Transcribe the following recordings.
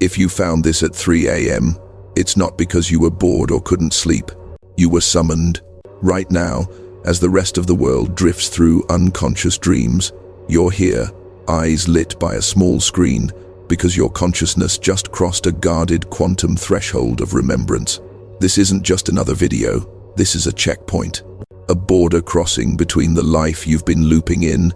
If you found this at 3 a.m., it's not because you were bored or couldn't sleep. You were summoned. Right now, as the rest of the world drifts through unconscious dreams, you're here, eyes lit by a small screen, because your consciousness just crossed a guarded quantum threshold of remembrance. This isn't just another video, this is a checkpoint. A border crossing between the life you've been looping in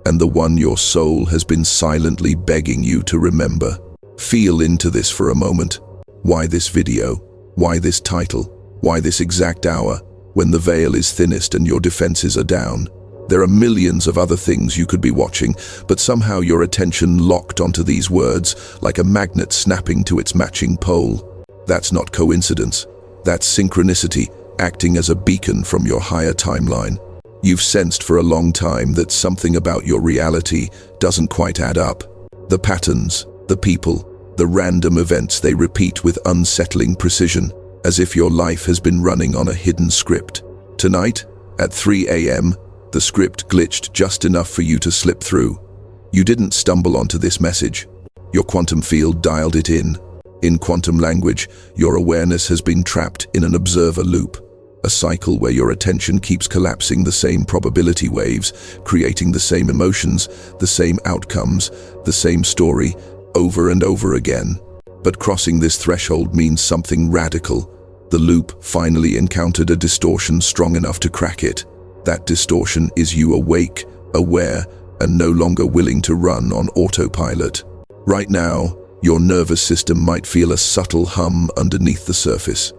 and the one your soul has been silently begging you to remember. Feel into this for a moment. Why this video? Why this title? Why this exact hour, when the veil is thinnest and your defenses are down? There are millions of other things you could be watching, but somehow your attention locked onto these words like a magnet snapping to its matching pole. That's not coincidence. That's synchronicity, acting as a beacon from your higher timeline. You've sensed for a long time that something about your reality doesn't quite add up. The patterns, the people, the random events they repeat with unsettling precision, as if your life has been running on a hidden script. Tonight, at 3 a.m., the script glitched just enough for you to slip through. You didn't stumble onto this message. Your quantum field dialed it in. In quantum language, your awareness has been trapped in an observer loop, a cycle where your attention keeps collapsing the same probability waves, creating the same emotions, the same outcomes, the same story, over and over again. But crossing this threshold means something radical. The loop finally encountered a distortion strong enough to crack it. That distortion is you awake, aware, and no longer willing to run on autopilot. Right now, your nervous system might feel a subtle hum underneath the surface.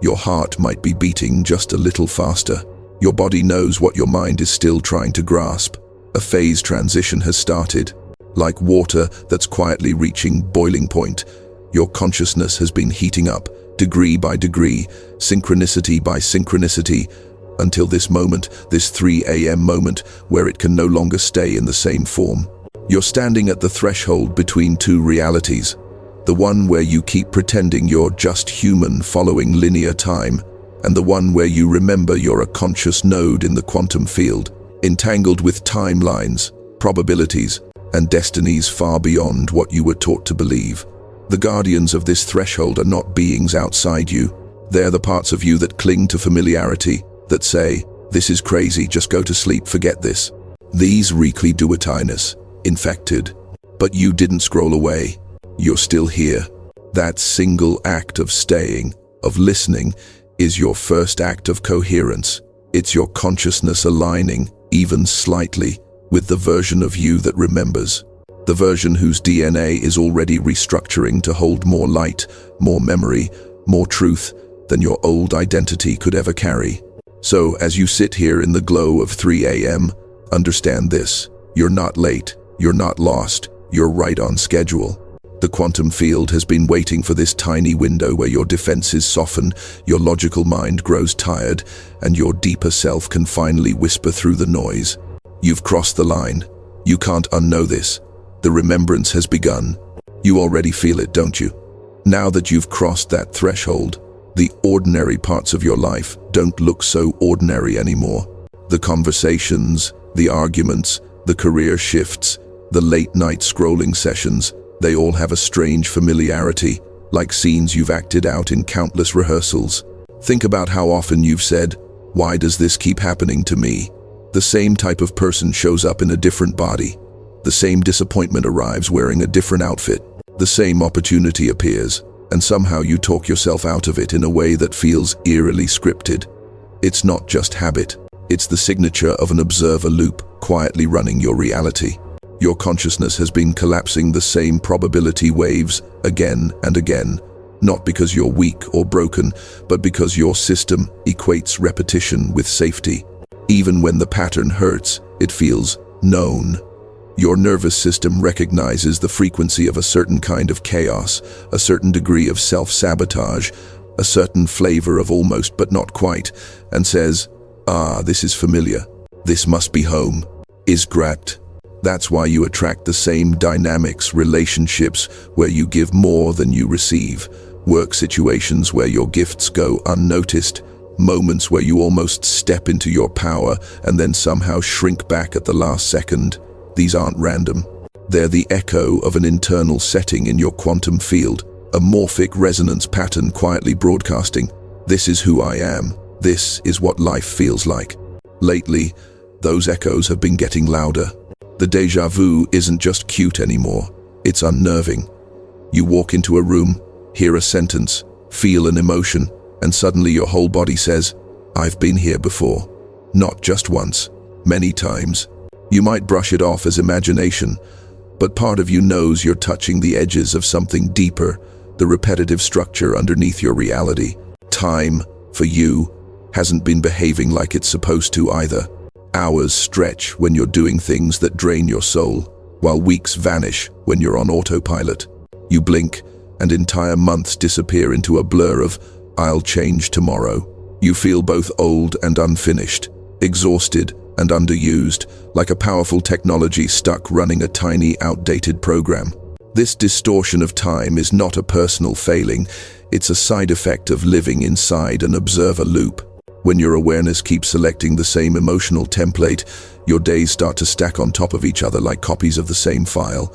Your heart might be beating just a little faster. Your body knows what your mind is still trying to grasp. A phase transition has started. Like water that's quietly reaching boiling point, your consciousness has been heating up, degree by degree, synchronicity by synchronicity, until this moment, this 3 a.m. moment, where it can no longer stay in the same form. You're standing at the threshold between two realities. The one where you keep pretending you're just human following linear time, and the one where you remember you're a conscious node in the quantum field, entangled with timelines, probabilities, and destinies far beyond what you were taught to believe. The guardians of this threshold are not beings outside you. They're the parts of you that cling to familiarity, that say, "This is crazy, just go to sleep, forget this." These weakly duotinous, infected. But you didn't scroll away. You're still here. That single act of staying, of listening, is your first act of coherence. It's your consciousness aligning, even slightly, with the version of you that remembers. The version whose DNA is already restructuring to hold more light, more memory, more truth than your old identity could ever carry. So, as you sit here in the glow of 3 a.m., understand this. You're not late. You're not lost. You're right on schedule. The quantum field has been waiting for this tiny window where your defenses soften, your logical mind grows tired, and your deeper self can finally whisper through the noise. You've crossed the line. You can't unknow this. The remembrance has begun. You already feel it, don't you? Now that you've crossed that threshold, the ordinary parts of your life don't look so ordinary anymore. The conversations, the arguments, the career shifts, the late-night scrolling sessions, they all have a strange familiarity, like scenes you've acted out in countless rehearsals. Think about how often you've said, "Why does this keep happening to me?" The same type of person shows up in a different body. The same disappointment arrives wearing a different outfit. The same opportunity appears, and somehow you talk yourself out of it in a way that feels eerily scripted. It's not just habit. It's the signature of an observer loop quietly running your reality. Your consciousness has been collapsing the same probability waves again and again, not because you're weak or broken, but because your system equates repetition with safety. Even when the pattern hurts, it feels known. Your nervous system recognizes the frequency of a certain kind of chaos, a certain degree of self-sabotage, a certain flavor of almost but not quite, and says, this is familiar. This must be home. Is grat. That's why you attract the same dynamics, relationships where you give more than you receive, work situations where your gifts go unnoticed, moments where you almost step into your power and then somehow shrink back at the last second. These aren't random. They're the echo of an internal setting in your quantum field, a morphic resonance pattern quietly broadcasting, "This is who I am. This is what life feels like." Lately, those echoes have been getting louder. The déjà vu isn't just cute anymore, it's unnerving. You walk into a room, hear a sentence, feel an emotion, and suddenly your whole body says, "I've been here before." Not just once, many times. You might brush it off as imagination, but part of you knows you're touching the edges of something deeper, the repetitive structure underneath your reality. Time, for you, hasn't been behaving like it's supposed to either. Hours stretch when you're doing things that drain your soul, while weeks vanish when you're on autopilot. You blink, and entire months disappear into a blur of, "I'll change tomorrow." You feel both old and unfinished, exhausted and underused, like a powerful technology stuck running a tiny, outdated program. This distortion of time is not a personal failing, it's a side effect of living inside an observer loop. When your awareness keeps selecting the same emotional template, your days start to stack on top of each other like copies of the same file.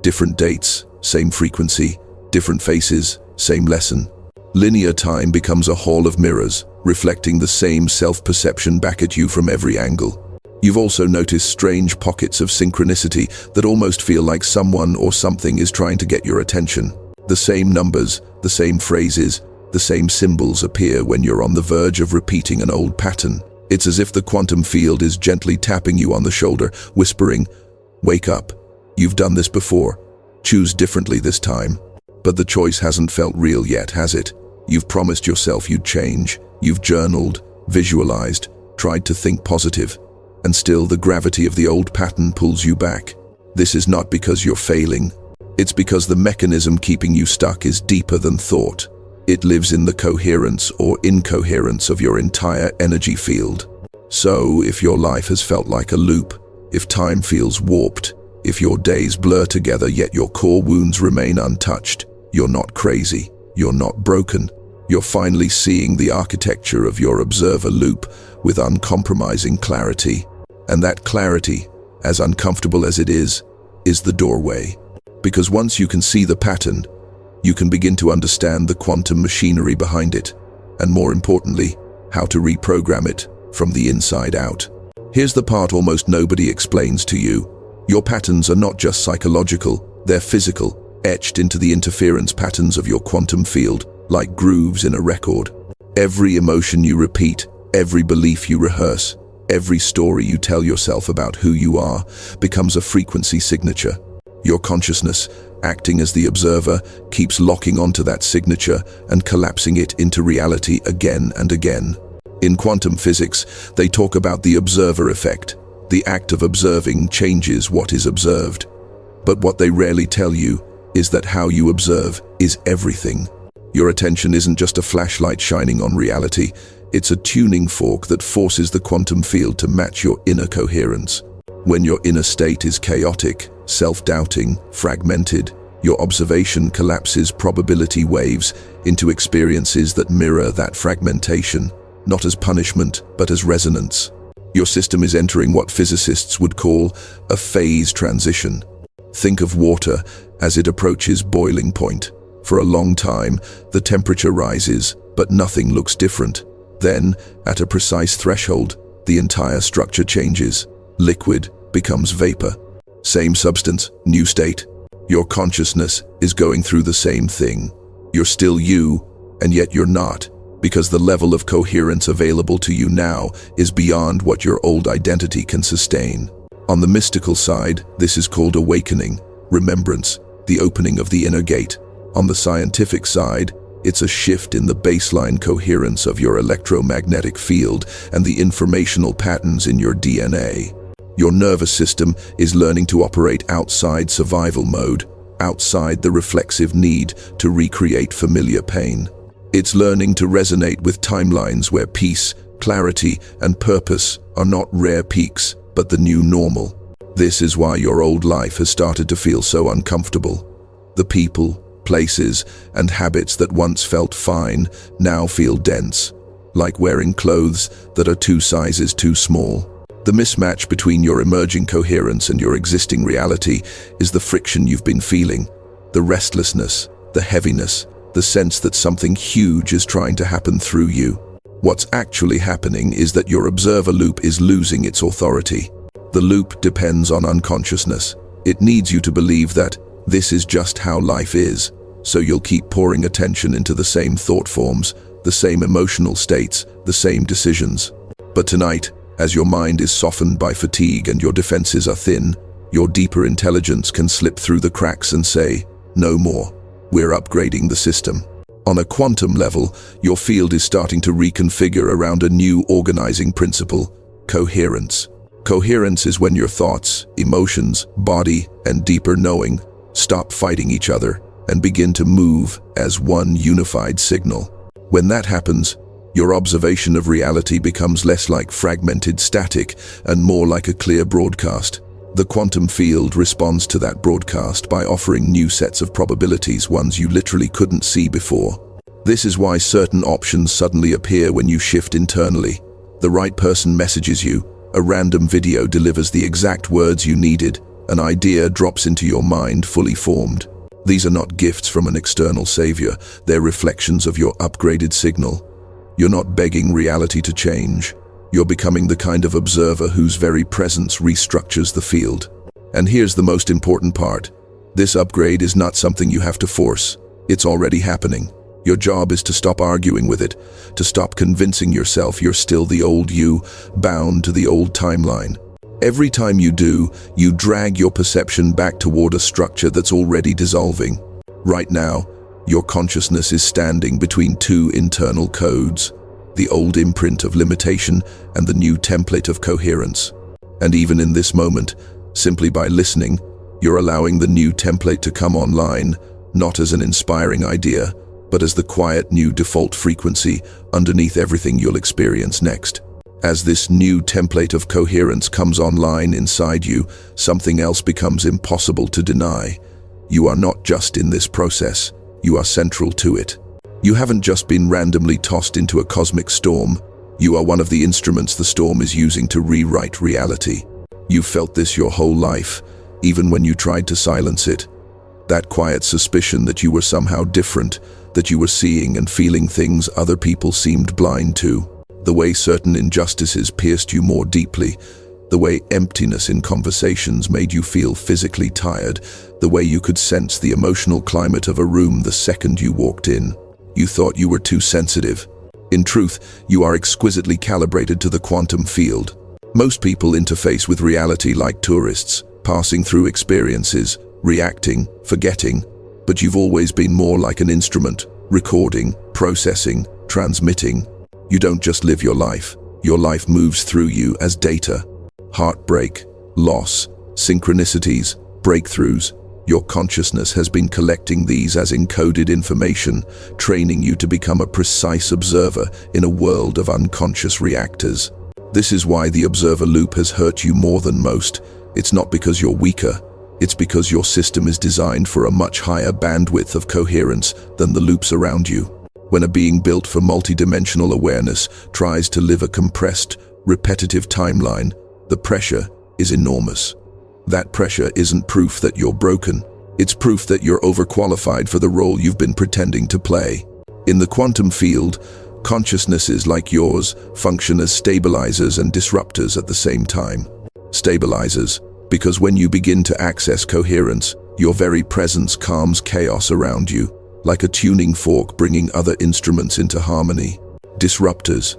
Different dates, same frequency, different faces, same lesson. Linear time becomes a hall of mirrors, reflecting the same self-perception back at you from every angle. You've also noticed strange pockets of synchronicity that almost feel like someone or something is trying to get your attention. The same numbers, the same phrases, the same symbols appear when you're on the verge of repeating an old pattern. It's as if the quantum field is gently tapping you on the shoulder, whispering, "Wake up. You've done this before. Choose differently this time." But the choice hasn't felt real yet, has it? You've promised yourself you'd change. You've journaled, visualized, tried to think positive, and still the gravity of the old pattern pulls you back. This is not because you're failing. It's because the mechanism keeping you stuck is deeper than thought. It lives in the coherence or incoherence of your entire energy field. So, if your life has felt like a loop, if time feels warped, if your days blur together yet your core wounds remain untouched, you're not crazy, you're not broken. You're finally seeing the architecture of your observer loop with uncompromising clarity. And that clarity, as uncomfortable as it is the doorway. Because once you can see the pattern, you can begin to understand the quantum machinery behind it, and more importantly, how to reprogram it from the inside out. Here's the part almost nobody explains to you. Your patterns are not just psychological, they're physical, etched into the interference patterns of your quantum field, like grooves in a record. Every emotion you repeat, every belief you rehearse, every story you tell yourself about who you are becomes a frequency signature. Your consciousness, acting as the observer, keeps locking onto that signature and collapsing it into reality again and again. In quantum physics, they talk about the observer effect. The act of observing changes what is observed. But what they rarely tell you is that how you observe is everything. Your attention isn't just a flashlight shining on reality, it's a tuning fork that forces the quantum field to match your inner coherence. When your inner state is chaotic, self-doubting, fragmented, your observation collapses probability waves into experiences that mirror that fragmentation, not as punishment, but as resonance. Your system is entering what physicists would call a phase transition. Think of water as it approaches boiling point. For a long time, the temperature rises, but nothing looks different. Then, at a precise threshold, the entire structure changes. Liquid becomes vapor. Same substance, new state. Your consciousness is going through the same thing. You're still you, and yet you're not, because the level of coherence available to you now is beyond what your old identity can sustain. On the mystical side, this is called awakening, remembrance, the opening of the inner gate. On the scientific side, it's a shift in the baseline coherence of your electromagnetic field and the informational patterns in your DNA. Your nervous system is learning to operate outside survival mode, outside the reflexive need to recreate familiar pain. It's learning to resonate with timelines where peace, clarity, and purpose are not rare peaks, but the new normal. This is why your old life has started to feel so uncomfortable. The people, places, and habits that once felt fine now feel dense, like wearing clothes that are 2 sizes too small. The mismatch between your emerging coherence and your existing reality is the friction you've been feeling, the restlessness, the heaviness, the sense that something huge is trying to happen through you. What's actually happening is that your observer loop is losing its authority. The loop depends on unconsciousness. It needs you to believe that this is just how life is, so you'll keep pouring attention into the same thought forms, the same emotional states, the same decisions. But tonight, as your mind is softened by fatigue and your defenses are thin, your deeper intelligence can slip through the cracks and say, "No more. We're upgrading the system." On a quantum level, your field is starting to reconfigure around a new organizing principle: coherence. Coherence is when your thoughts, emotions, body, and deeper knowing stop fighting each other and begin to move as one unified signal. When that happens, your observation of reality becomes less like fragmented static and more like a clear broadcast. The quantum field responds to that broadcast by offering new sets of probabilities, ones you literally couldn't see before. This is why certain options suddenly appear when you shift internally. The right person messages you, a random video delivers the exact words you needed, an idea drops into your mind fully formed. These are not gifts from an external savior, they're reflections of your upgraded signal. You're not begging reality to change. You're becoming the kind of observer whose very presence restructures the field. And here's the most important part. This upgrade is not something you have to force. It's already happening. Your job is to stop arguing with it, to stop convincing yourself you're still the old you, bound to the old timeline. Every time you do, you drag your perception back toward a structure that's already dissolving. Right now, your consciousness is standing between two internal codes, the old imprint of limitation and the new template of coherence. And even in this moment, simply by listening, you're allowing the new template to come online, not as an inspiring idea, but as the quiet new default frequency underneath everything you'll experience next. As this new template of coherence comes online inside you, something else becomes impossible to deny. You are not just in this process, you are central to it. You haven't just been randomly tossed into a cosmic storm. You are one of the instruments the storm is using to rewrite reality. You've felt this your whole life, even when you tried to silence it. That quiet suspicion that you were somehow different, that you were seeing and feeling things other people seemed blind to. The way certain injustices pierced you more deeply, the way emptiness in conversations made you feel physically tired, the way you could sense the emotional climate of a room the second you walked in. You thought you were too sensitive. In truth, you are exquisitely calibrated to the quantum field. Most people interface with reality like tourists, passing through experiences, reacting, forgetting, but you've always been more like an instrument, recording, processing, transmitting. You don't just live your life moves through you as data. Heartbreak, loss, synchronicities, breakthroughs. Your consciousness has been collecting these as encoded information, training you to become a precise observer in a world of unconscious reactors. This is why the observer loop has hurt you more than most. It's not because you're weaker, it's because your system is designed for a much higher bandwidth of coherence than the loops around you. When a being built for multidimensional awareness tries to live a compressed, repetitive timeline, the pressure is enormous. That pressure isn't proof that you're broken. It's proof that you're overqualified for the role you've been pretending to play. In the quantum field, consciousnesses like yours function as stabilizers and disruptors at the same time. Stabilizers, because when you begin to access coherence, your very presence calms chaos around you, like a tuning fork bringing other instruments into harmony. Disruptors,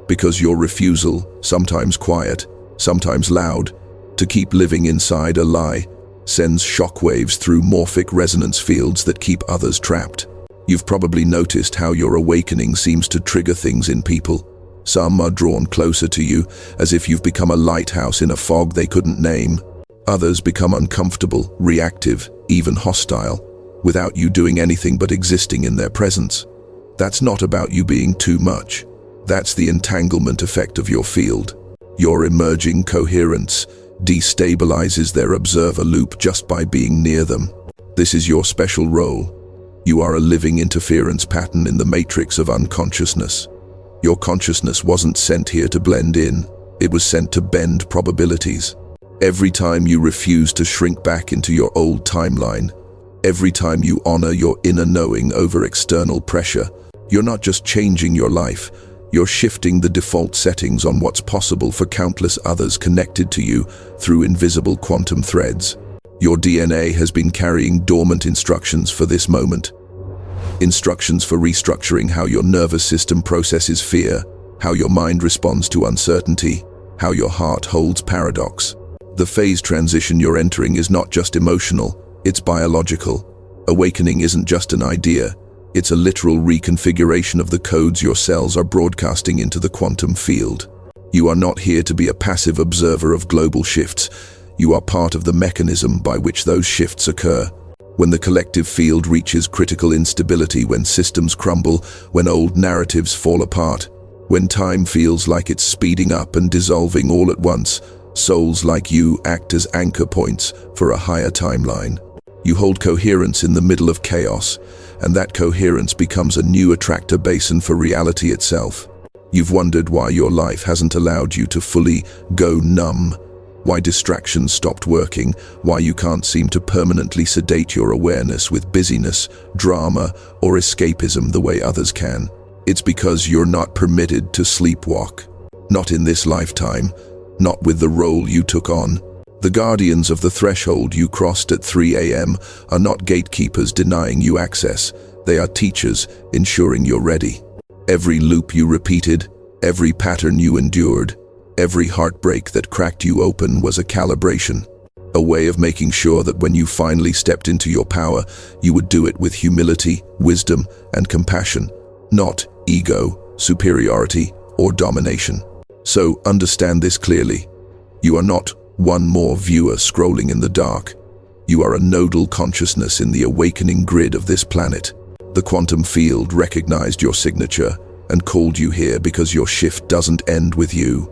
because your refusal, sometimes quiet, sometimes loud, to keep living inside a lie, sends shockwaves through morphic resonance fields that keep others trapped. You've probably noticed how your awakening seems to trigger things in people. Some are drawn closer to you, as if you've become a lighthouse in a fog they couldn't name. Others become uncomfortable, reactive, even hostile, without you doing anything but existing in their presence. That's not about you being too much. That's the entanglement effect of your field. Your emerging coherence destabilizes their observer loop just by being near them. This is your special role. You are a living interference pattern in the matrix of unconsciousness. Your consciousness wasn't sent here to blend in. It was sent to bend probabilities. Every time you refuse to shrink back into your old timeline, every time you honor your inner knowing over external pressure, you're not just changing your life, you're shifting the default settings on what's possible for countless others connected to you through invisible quantum threads. Your DNA has been carrying dormant instructions for this moment. Instructions for restructuring how your nervous system processes fear, how your mind responds to uncertainty, how your heart holds paradox. The phase transition you're entering is not just emotional, it's biological. Awakening isn't just an idea, it's a literal reconfiguration of the codes your cells are broadcasting into the quantum field. You are not here to be a passive observer of global shifts. You are part of the mechanism by which those shifts occur. When the collective field reaches critical instability, when systems crumble, when old narratives fall apart, when time feels like it's speeding up and dissolving all at once, souls like you act as anchor points for a higher timeline. You hold coherence in the middle of chaos, and that coherence becomes a new attractor basin for reality itself. You've wondered why your life hasn't allowed you to fully go numb, why distractions stopped working, why you can't seem to permanently sedate your awareness with busyness, drama, or escapism the way others can. It's because you're not permitted to sleepwalk. Not in this lifetime, not with the role you took on. The guardians of the threshold you crossed at 3 a.m. are not gatekeepers denying you access. They are teachers ensuring you're ready. Every loop you repeated, every pattern you endured, every heartbreak that cracked you open was a calibration, a way of making sure that when you finally stepped into your power, you would do it with humility, wisdom, and compassion, not ego, superiority, or domination. So understand this clearly. You are not one more viewer scrolling in the dark. You are a nodal consciousness in the awakening grid of this planet. The quantum field recognized your signature and called you here because your shift doesn't end with you.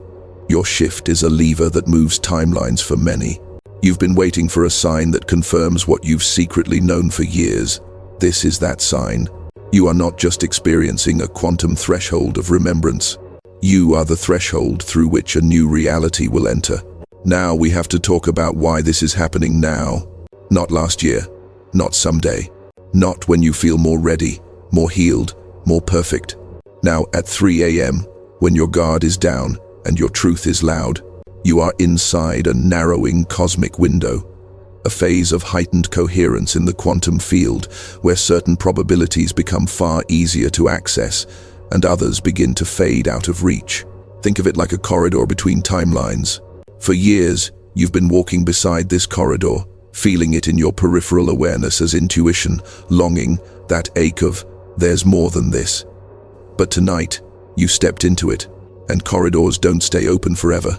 Your shift is a lever that moves timelines for many. You've been waiting for a sign that confirms what you've secretly known for years. This is that sign. You are not just experiencing a quantum threshold of remembrance. You are the threshold through which a new reality will enter. Now we have to talk about why this is happening now. Not last year, not someday, not when you feel more ready, more healed, more perfect. Now at 3 a.m., when your guard is down and your truth is loud, you are inside a narrowing cosmic window, a phase of heightened coherence in the quantum field where certain probabilities become far easier to access and others begin to fade out of reach. Think of it like a corridor between timelines. For years, you've been walking beside this corridor, feeling it in your peripheral awareness as intuition, longing, that ache of, there's more than this. But tonight, you stepped into it, and corridors don't stay open forever.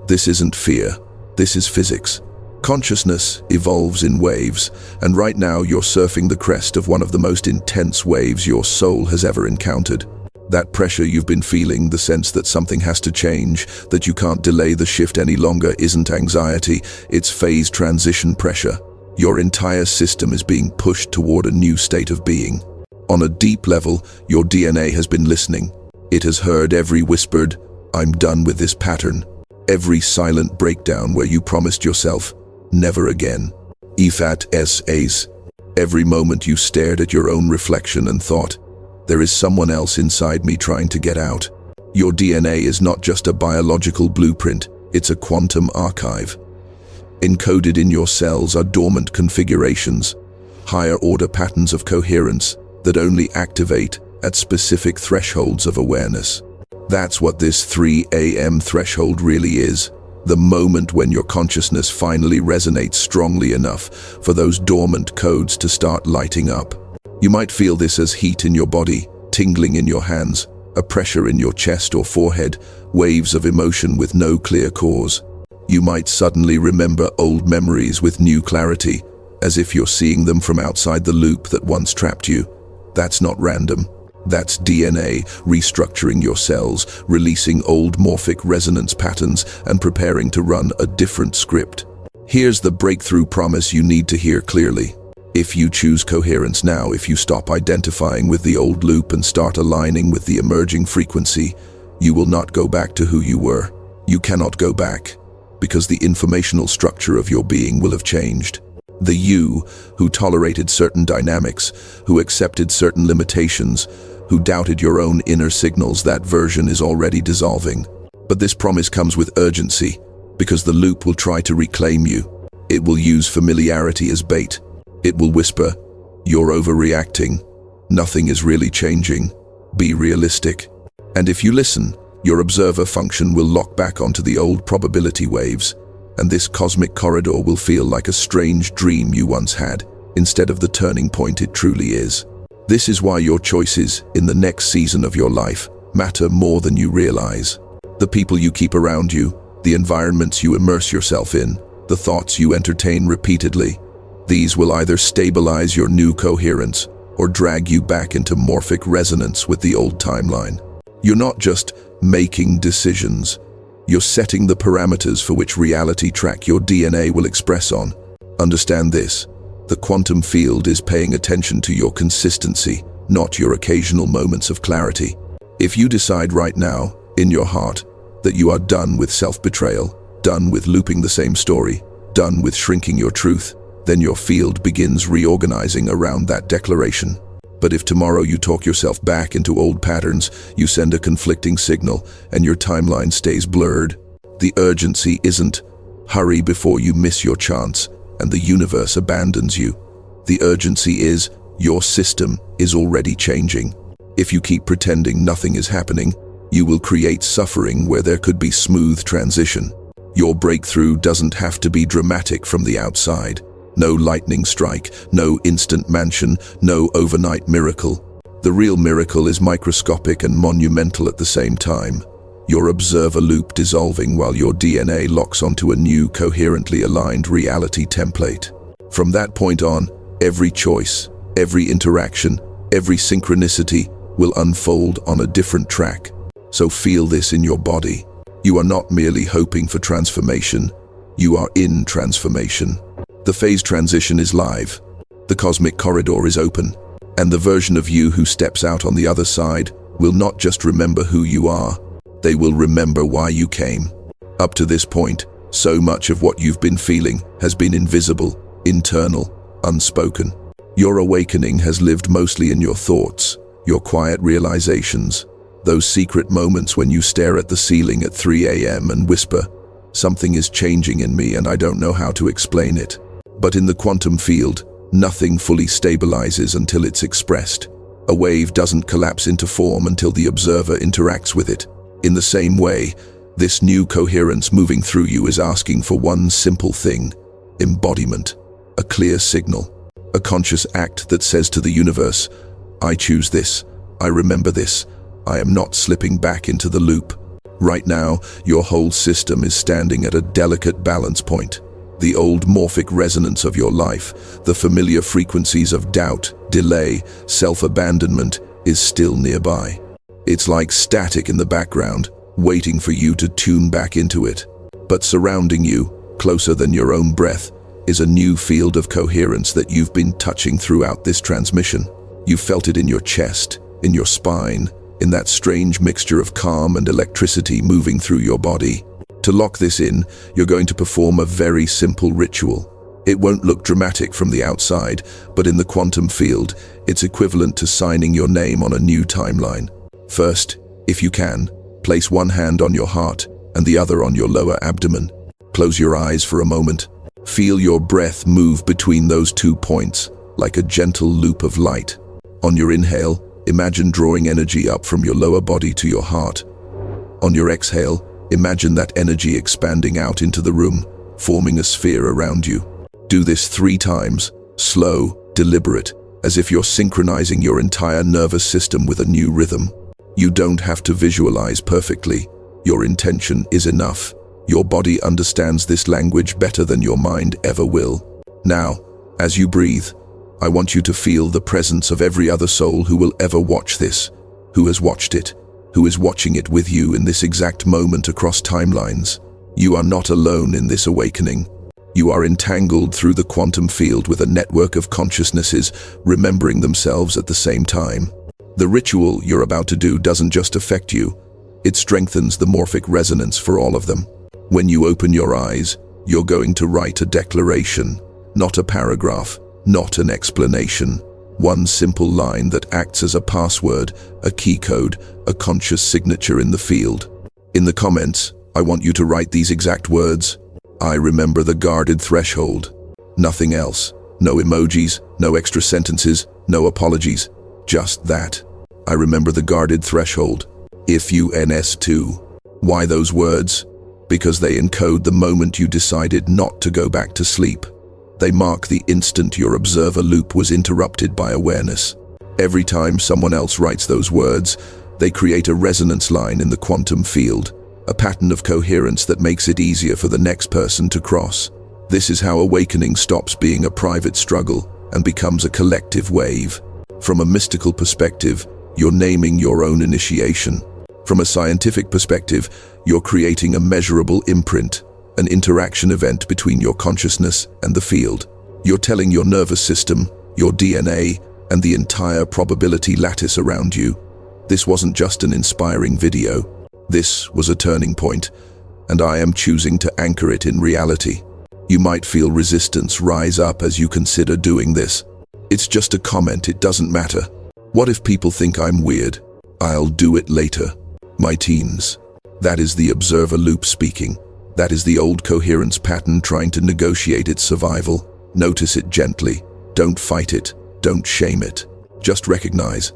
This isn't fear, this is physics. Consciousness evolves in waves, and right now you're surfing the crest of one of the most intense waves your soul has ever encountered. That pressure you've been feeling, the sense that something has to change, that you can't delay the shift any longer, isn't anxiety, it's phase transition pressure. Your entire system is being pushed toward a new state of being. On a deep level, your DNA has been listening. It has heard every whispered, "I'm done with this pattern." Every silent breakdown where you promised yourself, "Never again." Ifat es ace. Every moment you stared at your own reflection and thought, "There is someone else inside me trying to get out." Your DNA is not just a biological blueprint, it's a quantum archive. Encoded in your cells are dormant configurations, higher-order patterns of coherence that only activate at specific thresholds of awareness. That's what this 3 a.m. threshold really is, the moment when your consciousness finally resonates strongly enough for those dormant codes to start lighting up. You might feel this as heat in your body, tingling in your hands, a pressure in your chest or forehead, waves of emotion with no clear cause. You might suddenly remember old memories with new clarity, as if you're seeing them from outside the loop that once trapped you. That's not random. That's DNA restructuring your cells, releasing old morphic resonance patterns and preparing to run a different script. Here's the breakthrough promise you need to hear clearly. If you choose coherence now, if you stop identifying with the old loop and start aligning with the emerging frequency, you will not go back to who you were. You cannot go back, because the informational structure of your being will have changed. The you who tolerated certain dynamics, who accepted certain limitations, who doubted your own inner signals, that version is already dissolving. But this promise comes with urgency, because the loop will try to reclaim you. It will use familiarity as bait. It will whisper, "You're overreacting. Nothing is really changing. Be realistic." And if you listen, your observer function will lock back onto the old probability waves, and this cosmic corridor will feel like a strange dream you once had, instead of the turning point it truly is. This is why your choices in the next season of your life matter more than you realize. The people you keep around you, the environments you immerse yourself in, the thoughts you entertain repeatedly, these will either stabilize your new coherence or drag you back into morphic resonance with the old timeline. You're not just making decisions, you're setting the parameters for which reality track your DNA will express on. Understand this, the quantum field is paying attention to your consistency, not your occasional moments of clarity. If you decide right now, in your heart, that you are done with self-betrayal, done with looping the same story, done with shrinking your truth, then your field begins reorganizing around that declaration. But if tomorrow you talk yourself back into old patterns, you send a conflicting signal, and your timeline stays blurred, the urgency isn't hurry before you miss your chance and the universe abandons you. The urgency is your system is already changing. If you keep pretending nothing is happening, you will create suffering where there could be smooth transition. Your breakthrough doesn't have to be dramatic from the outside. No lightning strike, no instant mansion, no overnight miracle. The real miracle is microscopic and monumental at the same time. Your observer loop dissolving while your DNA locks onto a new, coherently aligned reality template. From that point on, every choice, every interaction, every synchronicity will unfold on a different track. So feel this in your body. You are not merely hoping for transformation, you are in transformation. The phase transition is live, the cosmic corridor is open, and the version of you who steps out on the other side will not just remember who you are, they will remember why you came. Up to this point, so much of what you've been feeling has been invisible, internal, unspoken. Your awakening has lived mostly in your thoughts, your quiet realizations, those secret moments when you stare at the ceiling at 3 a.m. and whisper, "Something is changing in me and I don't know how to explain it." But in the quantum field, nothing fully stabilizes until it's expressed. A wave doesn't collapse into form until the observer interacts with it. In the same way, this new coherence moving through you is asking for one simple thing: embodiment, a clear signal, a conscious act that says to the universe, "I choose this, I remember this, I am not slipping back into the loop." Right now, your whole system is standing at a delicate balance point. The old morphic resonance of your life, the familiar frequencies of doubt, delay, self-abandonment, is still nearby. It's like static in the background, waiting for you to tune back into it. But surrounding you, closer than your own breath, is a new field of coherence that you've been touching throughout this transmission. You felt it in your chest, in your spine, in that strange mixture of calm and electricity moving through your body. To lock this in, you're going to perform a very simple ritual. It won't look dramatic from the outside, but in the quantum field, it's equivalent to signing your name on a new timeline. First, if you can, place one hand on your heart and the other on your lower abdomen. Close your eyes for a moment. Feel your breath move between those 2 points, like a gentle loop of light. On your inhale, imagine drawing energy up from your lower body to your heart. On your exhale, imagine that energy expanding out into the room, forming a sphere around you. Do this 3 times, slow, deliberate, as if you're synchronizing your entire nervous system with a new rhythm. You don't have to visualize perfectly. Your intention is enough. Your body understands this language better than your mind ever will. Now, as you breathe, I want you to feel the presence of every other soul who will ever watch this, who has watched it, who is watching it with you in this exact moment across timelines. You are not alone in this awakening. You are entangled through the quantum field with a network of consciousnesses remembering themselves at the same time. The ritual you're about to do doesn't just affect you, It strengthens the morphic resonance for all of them. When you open your eyes, you're going to write a declaration, not a paragraph, not an explanation. One simple line that acts as a password, a key code, a conscious signature in the field. In the comments, I want you to write these exact words. I remember the guarded threshold. Nothing else. No emojis, no extra sentences, no apologies. Just that. I remember the guarded threshold. If you NS2. Why those words? Because they encode the moment you decided not to go back to sleep. They mark the instant your observer loop was interrupted by awareness. Every time someone else writes those words, they create a resonance line in the quantum field, a pattern of coherence that makes it easier for the next person to cross. This is how awakening stops being a private struggle and becomes a collective wave. From a mystical perspective, you're naming your own initiation. From a scientific perspective, you're creating a measurable imprint, an interaction event between your consciousness and the field. You're telling your nervous system, your DNA, and the entire probability lattice around you. This wasn't just an inspiring video. This was a turning point, and I am choosing to anchor it in reality. You might feel resistance rise up as you consider doing this. It's just a comment, it doesn't matter. What if people think I'm weird? I'll do it later. My teens. That is the observer loop speaking. That is the old coherence pattern trying to negotiate its survival. Notice it gently. Don't fight it. Don't shame it. Just recognize,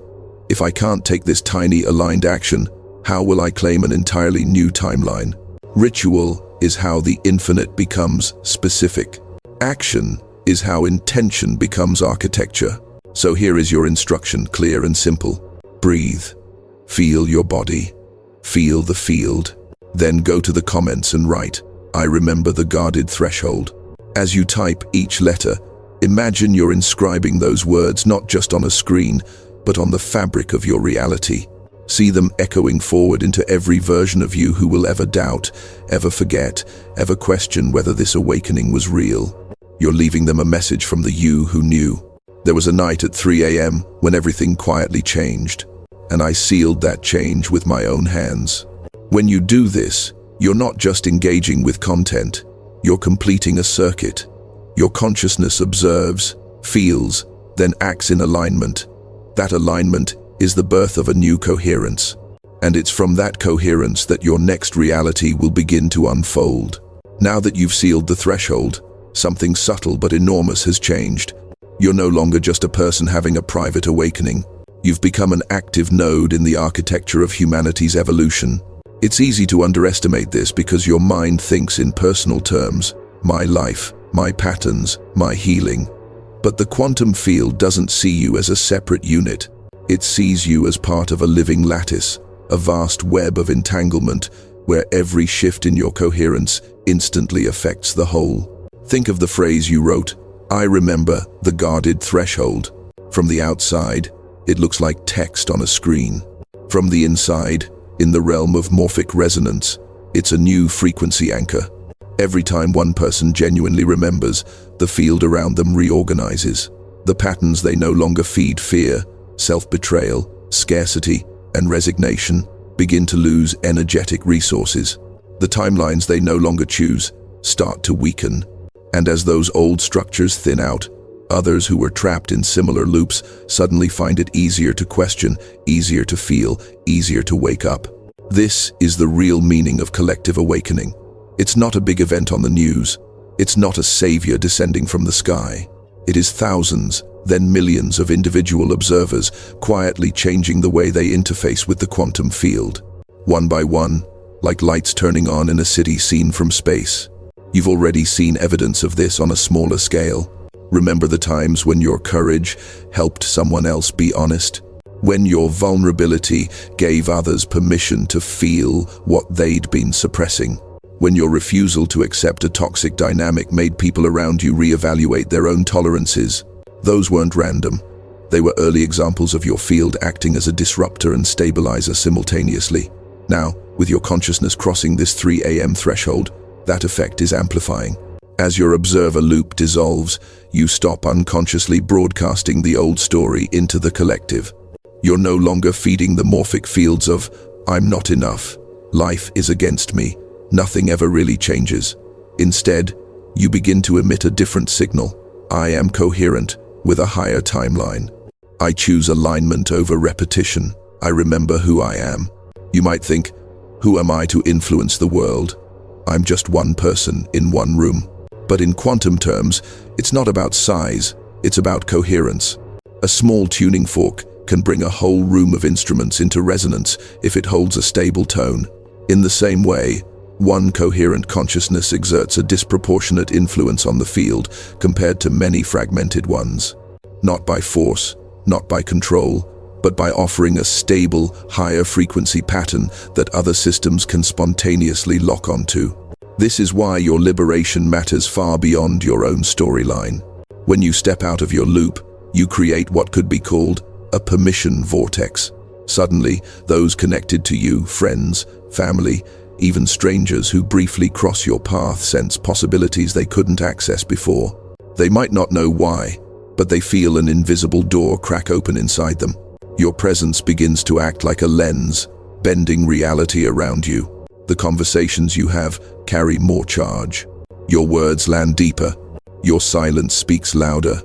if I can't take this tiny aligned action, how will I claim an entirely new timeline? Ritual is how the infinite becomes specific. Action is how intention becomes architecture. So here is your instruction, clear and simple. Breathe. Feel your body. Feel the field. Then go to the comments and write, I remember the guarded threshold. As you type each letter, imagine you're inscribing those words not just on a screen, but on the fabric of your reality. See them echoing forward into every version of you who will ever doubt, ever forget, ever question whether this awakening was real. You're leaving them a message from the you who knew. There was a night at 3 a.m. when everything quietly changed, and I sealed that change with my own hands. When you do this, you're not just engaging with content, you're completing a circuit. Your consciousness observes, feels, then acts in alignment. That alignment is the birth of a new coherence, and it's from that coherence that your next reality will begin to unfold. Now that you've sealed the threshold, something subtle but enormous has changed. You're no longer just a person having a private awakening. You've become an active node in the architecture of humanity's evolution. It's easy to underestimate this because your mind thinks in personal terms, my life, my patterns, my healing. But the quantum field doesn't see you as a separate unit. It sees you as part of a living lattice, a vast web of entanglement where every shift in your coherence instantly affects the whole. Think of the phrase you wrote, I remember the guarded threshold. From the outside, it looks like text on a screen. From the inside, in the realm of morphic resonance, it's a new frequency anchor. Every time one person genuinely remembers, the field around them reorganizes. The patterns they no longer feed fear, self-betrayal, scarcity, and resignation begin to lose energetic resources. The timelines they no longer choose start to weaken. And as those old structures thin out, others who were trapped in similar loops suddenly find it easier to question, easier to feel, easier to wake up. This is the real meaning of collective awakening. It's not a big event on the news. It's not a savior descending from the sky. It is thousands, then millions of individual observers quietly changing the way they interface with the quantum field. One by one, like lights turning on in a city seen from space. You've already seen evidence of this on a smaller scale. Remember the times when your courage helped someone else be honest? When your vulnerability gave others permission to feel what they'd been suppressing? When your refusal to accept a toxic dynamic made people around you reevaluate their own tolerances? Those weren't random. They were early examples of your field acting as a disruptor and stabilizer simultaneously. Now, with your consciousness crossing this 3 a.m. threshold, that effect is amplifying. As your observer loop dissolves, you stop unconsciously broadcasting the old story into the collective. You're no longer feeding the morphic fields of I'm not enough. Life is against me. Nothing ever really changes. Instead, you begin to emit a different signal. I am coherent, with a higher timeline. I choose alignment over repetition. I remember who I am. You might think, who am I to influence the world? I'm just one person in one room. But in quantum terms, it's not about size, it's about coherence. A small tuning fork can bring a whole room of instruments into resonance if it holds a stable tone. In the same way, one coherent consciousness exerts a disproportionate influence on the field compared to many fragmented ones. Not by force, not by control, but by offering a stable, higher frequency pattern that other systems can spontaneously lock onto. This is why your liberation matters far beyond your own storyline. When you step out of your loop, you create what could be called a permission vortex. Suddenly, those connected to you, friends, family, even strangers who briefly cross your path sense possibilities they couldn't access before. They might not know why, but they feel an invisible door crack open inside them. Your presence begins to act like a lens, bending reality around you. The conversations you have carry more charge. Your words land deeper. Your silence speaks louder.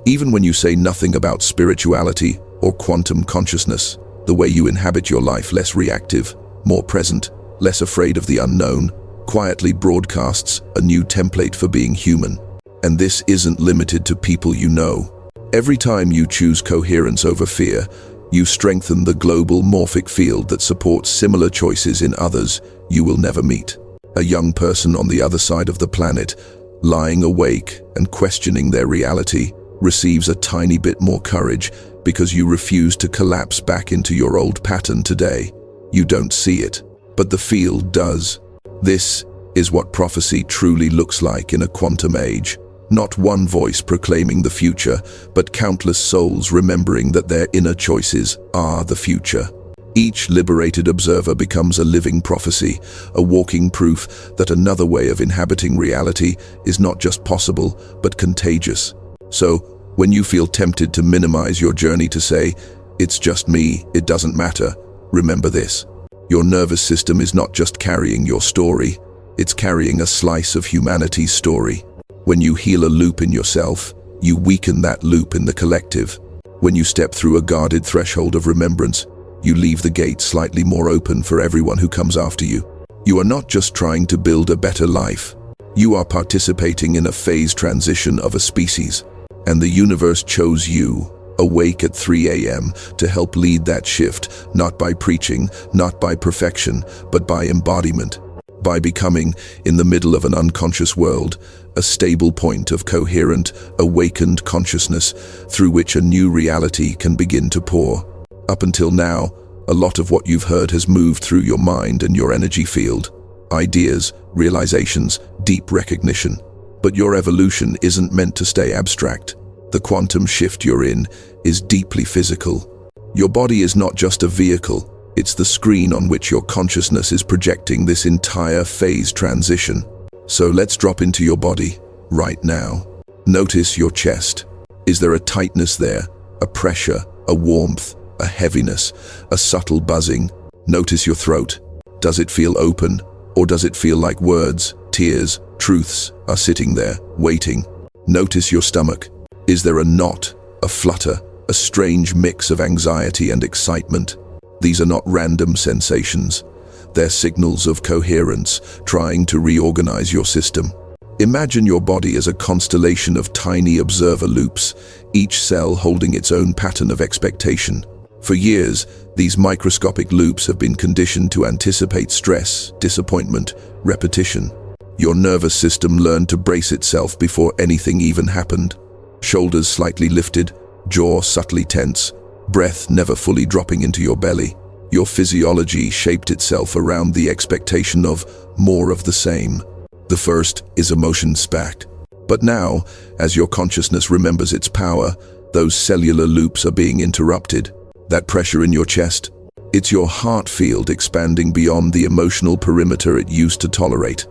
Even when you say nothing about spirituality or quantum consciousness, the way you inhabit your life less reactive, more present, less afraid of the unknown, quietly broadcasts a new template for being human. And this isn't limited to people you know. Every time you choose coherence over fear, you strengthen the global morphic field that supports similar choices in others you will never meet. A young person on the other side of the planet, lying awake and questioning their reality, receives a tiny bit more courage because you refuse to collapse back into your old pattern today. You don't see it, but the field does. This is what prophecy truly looks like in a quantum age. Not one voice proclaiming the future, but countless souls remembering that their inner choices are the future. Each liberated observer becomes a living prophecy, a walking proof that another way of inhabiting reality is not just possible, but contagious. So, when you feel tempted to minimize your journey to say, "It's just me, it doesn't matter," remember this. Your nervous system is not just carrying your story, it's carrying a slice of humanity's story. When you heal a loop in yourself, you weaken that loop in the collective. When you step through a guarded threshold of remembrance, you leave the gate slightly more open for everyone who comes after you. You are not just trying to build a better life. You are participating in a phase transition of a species. And the universe chose you, awake at 3 a.m., to help lead that shift, not by preaching, not by perfection, but by embodiment. By becoming, in the middle of an unconscious world, a stable point of coherent, awakened consciousness through which a new reality can begin to pour. Up until now, a lot of what you've heard has moved through your mind and your energy field. Ideas, realizations, deep recognition. But your evolution isn't meant to stay abstract. The quantum shift you're in is deeply physical. Your body is not just a vehicle, it's the screen on which your consciousness is projecting this entire phase transition. So let's drop into your body, right now. Notice your chest. Is there a tightness there? A pressure, a warmth, a heaviness, a subtle buzzing? Notice your throat. Does it feel open? Or does it feel like words, tears, truths are sitting there, waiting? Notice your stomach. Is there a knot, a flutter, a strange mix of anxiety and excitement? These are not random sensations. They're signals of coherence, trying to reorganize your system. Imagine your body as a constellation of tiny observer loops, each cell holding its own pattern of expectation. For years, these microscopic loops have been conditioned to anticipate stress, disappointment, repetition. Your nervous system learned to brace itself before anything even happened. Shoulders slightly lifted, jaw subtly tense, breath never fully dropping into your belly. Your physiology shaped itself around the expectation of more of the same. The first is emotion spacked. But now, as your consciousness remembers its power, those cellular loops are being interrupted. That pressure in your chest, it's your heart field expanding beyond the emotional perimeter it used to tolerate.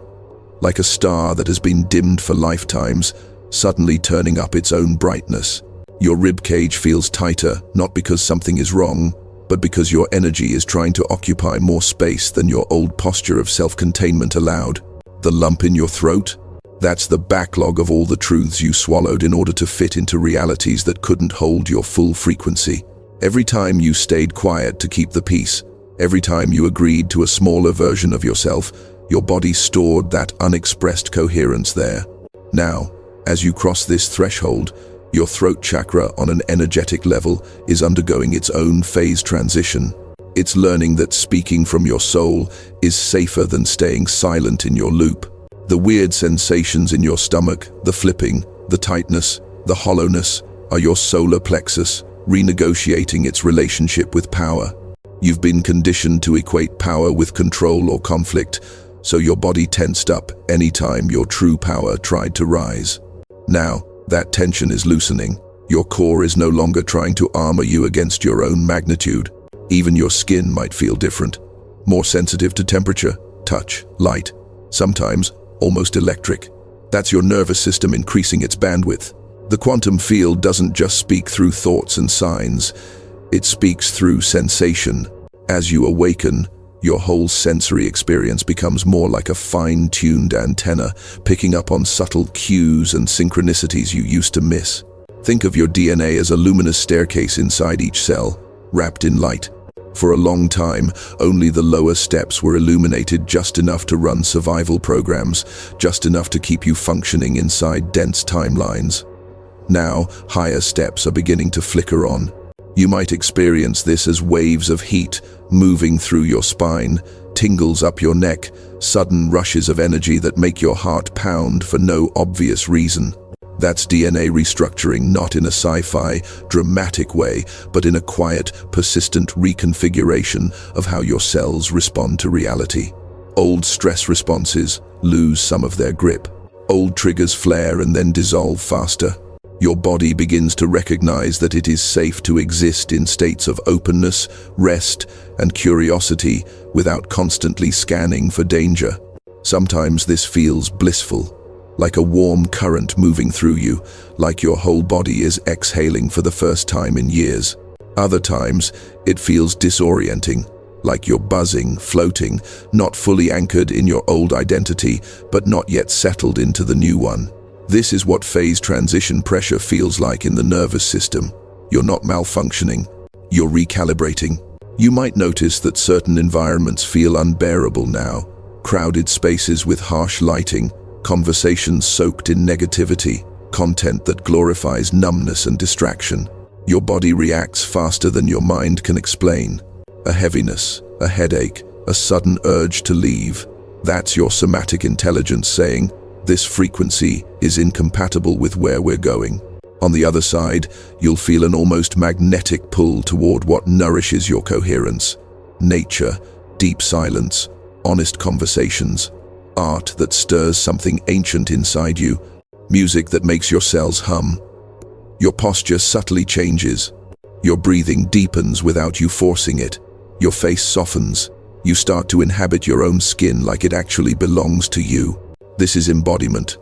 Like a star that has been dimmed for lifetimes, suddenly turning up its own brightness. Your rib cage feels tighter, not because something is wrong, but because your energy is trying to occupy more space than your old posture of self-containment allowed. The lump in your throat? That's the backlog of all the truths you swallowed in order to fit into realities that couldn't hold your full frequency. Every time you stayed quiet to keep the peace, every time you agreed to a smaller version of yourself, your body stored that unexpressed coherence there. Now, as you cross this threshold, your throat chakra on an energetic level is undergoing its own phase transition. It's learning that speaking from your soul is safer than staying silent in your loop. The weird sensations in your stomach, the flipping, the tightness, the hollowness, are your solar plexus renegotiating its relationship with power. You've been conditioned to equate power with control or conflict, so your body tensed up anytime your true power tried to rise. Now, that tension is loosening. Your core is no longer trying to armor you against your own magnitude. Even your skin might feel different, more sensitive to temperature, touch, light, sometimes almost electric. That's your nervous system increasing its bandwidth. The quantum field doesn't just speak through thoughts and signs, it speaks through sensation. As you awaken, your whole sensory experience becomes more like a fine-tuned antenna, picking up on subtle cues and synchronicities you used to miss. Think of your DNA as a luminous staircase inside each cell, wrapped in light. For a long time, only the lower steps were illuminated just enough to run survival programs, just enough to keep you functioning inside dense timelines. Now, higher steps are beginning to flicker on. You might experience this as waves of heat moving through your spine, tingles up your neck, sudden rushes of energy that make your heart pound for no obvious reason. That's DNA restructuring, not in a sci-fi, dramatic way, but in a quiet, persistent reconfiguration of how your cells respond to reality. Old stress responses lose some of their grip. Old triggers flare and then dissolve faster. Your body begins to recognize that it is safe to exist in states of openness, rest, and curiosity without constantly scanning for danger. Sometimes this feels blissful, like a warm current moving through you, like your whole body is exhaling for the first time in years. Other times, it feels disorienting, like you're buzzing, floating, not fully anchored in your old identity, but not yet settled into the new one. This is what phase transition pressure feels like in the nervous system. You're not malfunctioning, you're recalibrating. You might notice that certain environments feel unbearable now. Crowded spaces with harsh lighting, conversations soaked in negativity, content that glorifies numbness and distraction. Your body reacts faster than your mind can explain. A heaviness, a headache, a sudden urge to leave. That's your somatic intelligence saying, this frequency is incompatible with where we're going. On the other side, you'll feel an almost magnetic pull toward what nourishes your coherence. Nature, deep silence, honest conversations, art that stirs something ancient inside you, music that makes your cells hum. Your posture subtly changes. Your breathing deepens without you forcing it. Your face softens. You start to inhabit your own skin like it actually belongs to you. This is embodiment.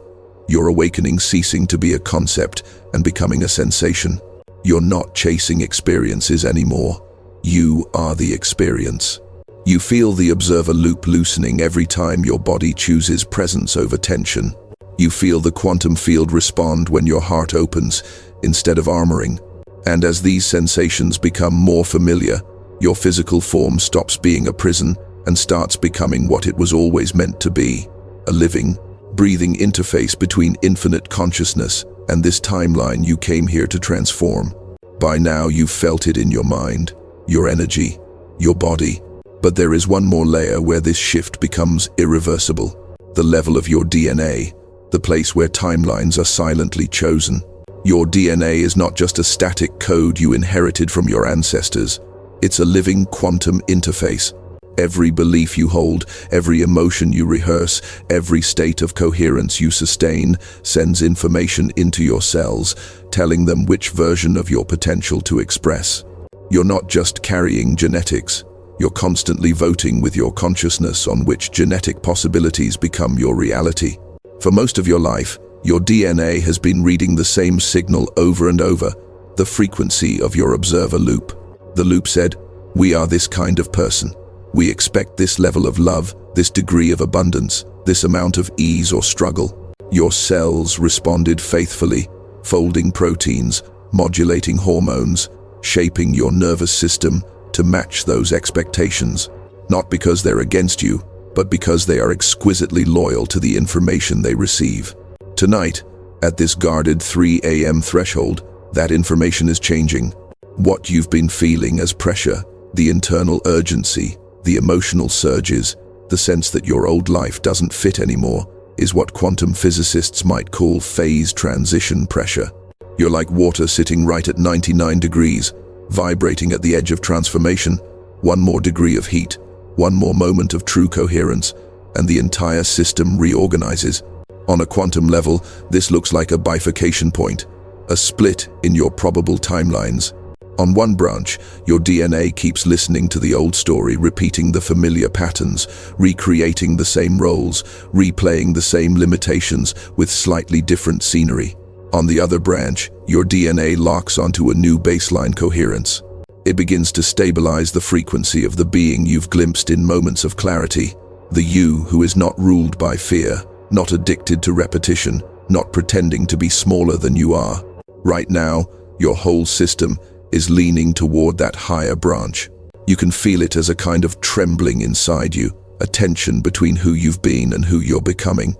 Your awakening ceasing to be a concept and becoming a sensation. You're not chasing experiences anymore. You are the experience. You feel the observer loop loosening every time your body chooses presence over tension. You feel the quantum field respond when your heart opens instead of armoring. And as these sensations become more familiar, your physical form stops being a prison and starts becoming what it was always meant to be, a living, breathing interface between infinite consciousness and this timeline you came here to transform. By now you've felt it in your mind, your energy, your body. But there is one more layer where this shift becomes irreversible. The level of your DNA, the place where timelines are silently chosen. Your DNA is not just a static code you inherited from your ancestors. It's a living quantum interface. Every belief you hold, every emotion you rehearse, every state of coherence you sustain sends information into your cells, telling them which version of your potential to express. You're not just carrying genetics. You're constantly voting with your consciousness on which genetic possibilities become your reality. For most of your life, your DNA has been reading the same signal over and over, the frequency of your observer loop. The loop said, We are this kind of person. We expect this level of love, this degree of abundance, this amount of ease or struggle. Your cells responded faithfully, folding proteins, modulating hormones, shaping your nervous system to match those expectations, not because they're against you, but because they are exquisitely loyal to the information they receive. Tonight, at this guarded 3 a.m. threshold, that information is changing. What you've been feeling as pressure, the internal urgency, the emotional surges, the sense that your old life doesn't fit anymore, is what quantum physicists might call phase transition pressure. You're like water sitting right at 99 degrees, vibrating at the edge of transformation. One more degree of heat, one more moment of true coherence, and the entire system reorganizes. On a quantum level, this looks like a bifurcation point, a split in your probable timelines. On one branch, your DNA keeps listening to the old story, repeating the familiar patterns, recreating the same roles, replaying the same limitations with slightly different scenery. On the other branch, your DNA locks onto a new baseline coherence. It begins to stabilize the frequency of the being you've glimpsed in moments of clarity, the you who is not ruled by fear, not addicted to repetition, not pretending to be smaller than you are. Right now, your whole system is leaning toward that higher branch. You can feel it as a kind of trembling inside you, a tension between who you've been and who you're becoming.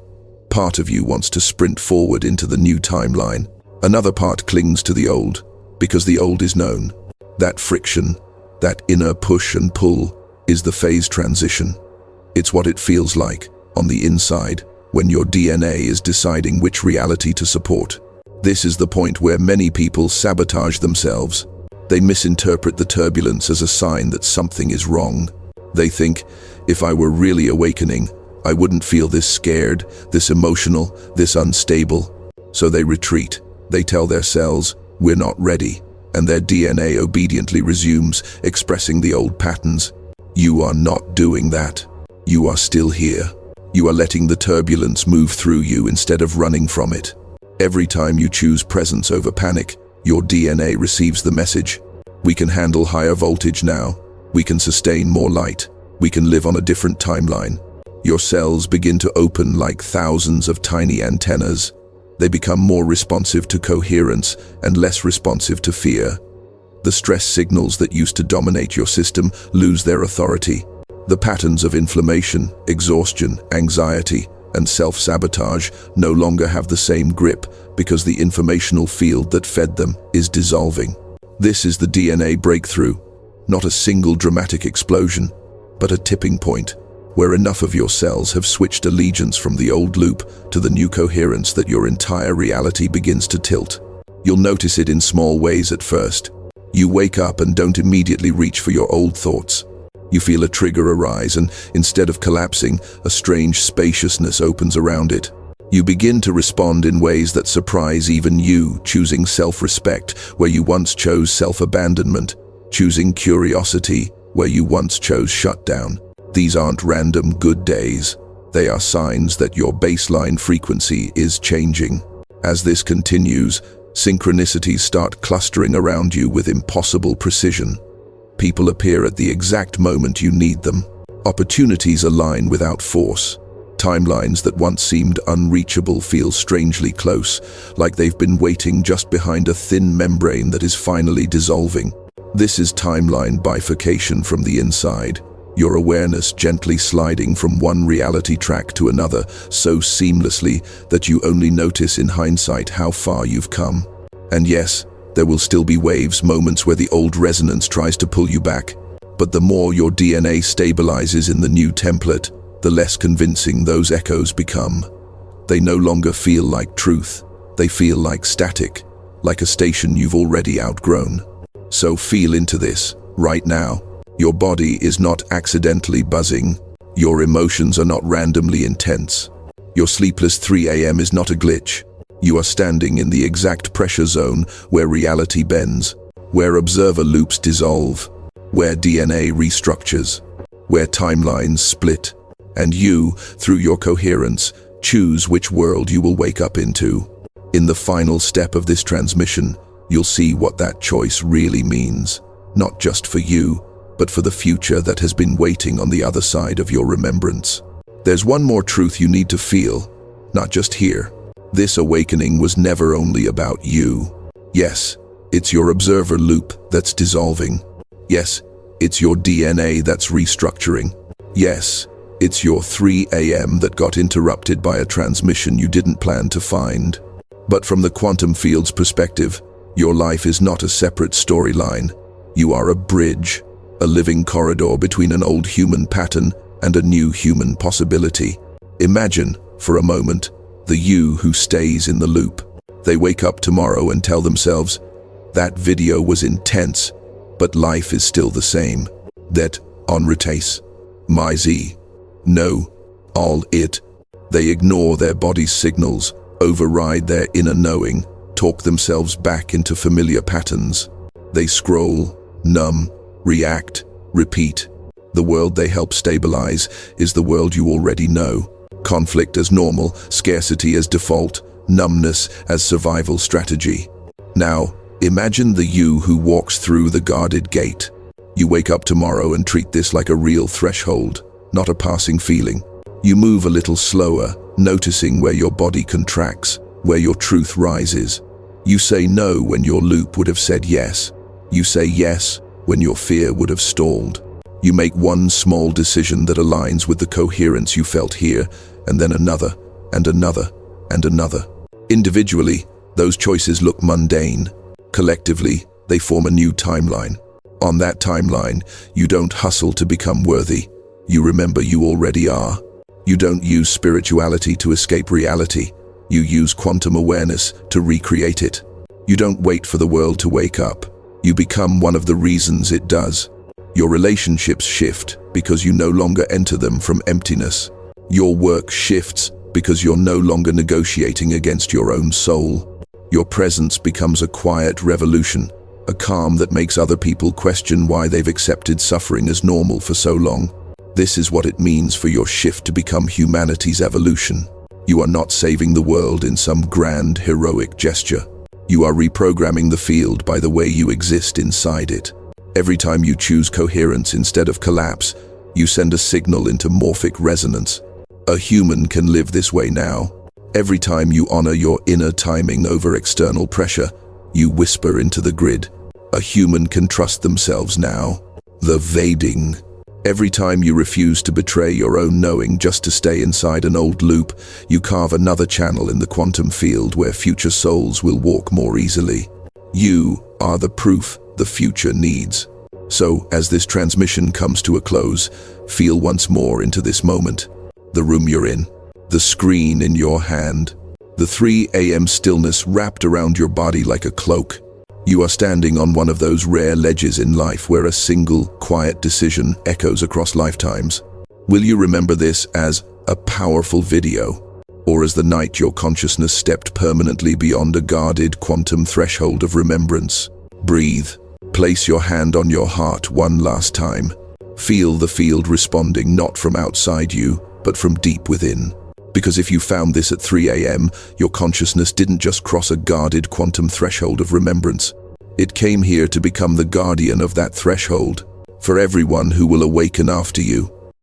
Part of you wants to sprint forward into the new timeline. Another part clings to the old, because the old is known. That friction, that inner push and pull, is the phase transition. It's what it feels like, on the inside, when your DNA is deciding which reality to support. This is the point where many people sabotage themselves. They misinterpret the turbulence as a sign that something is wrong. They think, if I were really awakening, I wouldn't feel this scared, this emotional, this unstable. So they retreat. They tell their cells, we're not ready, and their DNA obediently resumes, expressing the old patterns. You are not doing that. You are still here. You are letting the turbulence move through you instead of running from it. Every time you choose presence over panic, your DNA receives the message. We can handle higher voltage now. We can sustain more light. We can live on a different timeline. Your cells begin to open like thousands of tiny antennas. They become more responsive to coherence and less responsive to fear. The stress signals that used to dominate your system lose their authority. The patterns of inflammation, exhaustion, anxiety, and self-sabotage no longer have the same grip because the informational field that fed them is dissolving. This is the DNA breakthrough, not a single dramatic explosion, but a tipping point where enough of your cells have switched allegiance from the old loop to the new coherence that your entire reality begins to tilt. You'll notice it in small ways at first. You wake up and don't immediately reach for your old thoughts. You feel a trigger arise, and instead of collapsing, a strange spaciousness opens around it. You begin to respond in ways that surprise even you, choosing self-respect where you once chose self-abandonment, choosing curiosity where you once chose shutdown. These aren't random good days. They are signs that your baseline frequency is changing. As this continues, synchronicities start clustering around you with impossible precision. People appear at the exact moment you need them. Opportunities align without force. Timelines that once seemed unreachable feel strangely close, like they've been waiting just behind a thin membrane that is finally dissolving. This is timeline bifurcation from the inside. Your awareness gently sliding from one reality track to another so seamlessly that you only notice in hindsight how far you've come. And yes, there will still be waves, moments where the old resonance tries to pull you back. But the more your DNA stabilizes in the new template, the less convincing those echoes become. They no longer feel like truth. They feel like static, like a station you've already outgrown. So feel into this, right now. Your body is not accidentally buzzing. Your emotions are not randomly intense. Your sleepless 3 a.m. is not a glitch. You are standing in the exact pressure zone where reality bends, where observer loops dissolve, where DNA restructures, where timelines split, and you, through your coherence, choose which world you will wake up into. In the final step of this transmission, you'll see what that choice really means, not just for you, but for the future that has been waiting on the other side of your remembrance. There's one more truth you need to feel, not just hear. This awakening was never only about you. Yes, it's your observer loop that's dissolving. Yes, it's your DNA that's restructuring. Yes, it's your 3 a.m. that got interrupted by a transmission you didn't plan to find. But from the quantum field's perspective, your life is not a separate storyline. You are a bridge, a living corridor between an old human pattern and a new human possibility. Imagine, for a moment, the you who stays in the loop. They wake up tomorrow and tell themselves, that video was intense, but life is still the same. That on retrace. My Z. No. All it. They ignore their body's signals, override their inner knowing, talk themselves back into familiar patterns. They scroll, numb, react, repeat. The world they help stabilize is the world you already know. Conflict as normal, scarcity as default, numbness as survival strategy. Now, imagine the you who walks through the guarded gate. You wake up tomorrow and treat this like a real threshold, not a passing feeling. You move a little slower, noticing where your body contracts, where your truth rises. You say no when your loop would have said yes. You say yes when your fear would have stalled. You make one small decision that aligns with the coherence you felt here, and then another, and another, and another. Individually, those choices look mundane. Collectively, they form a new timeline. On that timeline, you don't hustle to become worthy. You remember you already are. You don't use spirituality to escape reality. You use quantum awareness to recreate it. You don't wait for the world to wake up. You become one of the reasons it does. Your relationships shift because you no longer enter them from emptiness. Your work shifts because you're no longer negotiating against your own soul. Your presence becomes a quiet revolution, a calm that makes other people question why they've accepted suffering as normal for so long. This is what it means for your shift to become humanity's evolution. You are not saving the world in some grand, heroic gesture. You are reprogramming the field by the way you exist inside it. Every time you choose coherence instead of collapse, you send a signal into morphic resonance. A human can live this way now. Every time you honor your inner timing over external pressure, you whisper into the grid. A human can trust themselves now. The vading. Every time you refuse to betray your own knowing just to stay inside an old loop, you carve another channel in the quantum field where future souls will walk more easily. You are the proof the future needs. So, as this transmission comes to a close, feel once more into this moment. The room you're in, the screen in your hand, the 3 a.m. stillness wrapped around your body like a cloak. You are standing on one of those rare ledges in life where a single, quiet decision echoes across lifetimes. Will you remember this as a powerful video, or as the night your consciousness stepped permanently beyond a guarded quantum threshold of remembrance? Breathe. Place your hand on your heart one last time. Feel the field responding not from outside you, but from deep within. Because if you found this at 3 a.m., your consciousness didn't just cross a guarded quantum threshold of remembrance. It came here to become the guardian of that threshold. For everyone who will awaken after you,